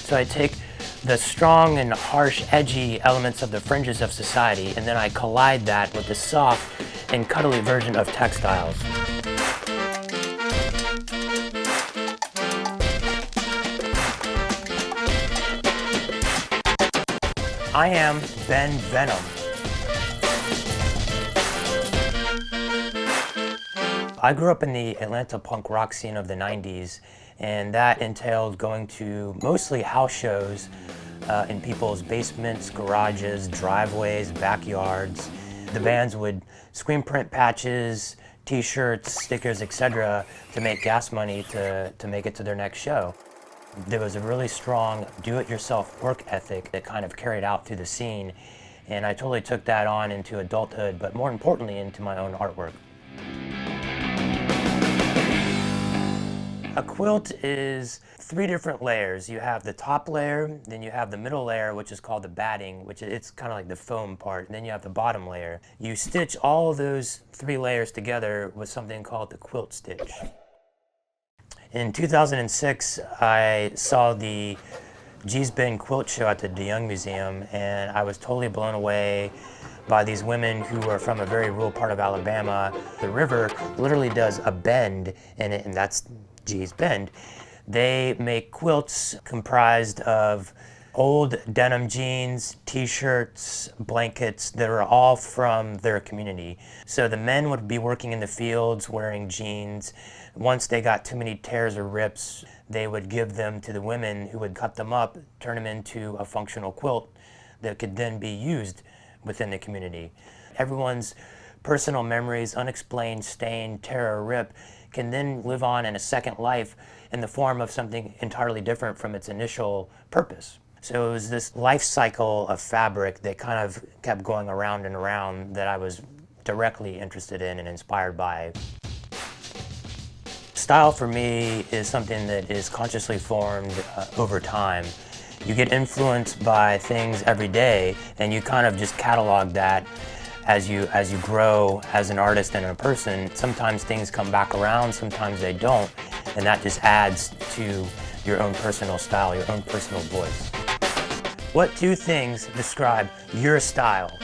So I take the strong and harsh, edgy elements of the fringes of society, and then I collide that with the soft and cuddly version of textiles. I am Ben Venom. I grew up in the Atlanta punk rock scene of the 90s, and that entailed going to mostly house shows in people's basements, garages, driveways, backyards. The bands would screen print patches, t-shirts, stickers, etc. to make gas money to make it to their next show. There was a really strong do-it-yourself work ethic that kind of carried out through the scene, and I totally took that on into adulthood, but more importantly into my own artwork. A quilt is 3 different layers. You have the top layer, then you have the middle layer, which is called the batting, which it's kind of like the foam part, and then you have the bottom layer. You stitch all of those 3 layers together with something called the quilt stitch. In 2006, I saw the G's Ben quilt show at the DeYoung Museum, and I was totally blown away by these women who are from a very rural part of Alabama. The river literally does a bend in it, and that's G's Bend. They make quilts comprised of old denim jeans, t-shirts, blankets that are all from their community. So the men would be working in the fields wearing jeans. Once they got too many tears or rips, they would give them to the women who would cut them up, turn them into a functional quilt that could then be used within the community. Everyone's personal memories, unexplained stain, tear, or rip can then live on in a second life in the form of something entirely different from its initial purpose. So it was this life cycle of fabric that kind of kept going around and around that I was directly interested in and inspired by. Style for me is something that is consciously formed over time. You get influenced by things every day, and you kind of just catalog that as you grow as an artist and a person. Sometimes things come back around, sometimes they don't, and that just adds to your own personal style, your own personal voice. What 2 things describe your style?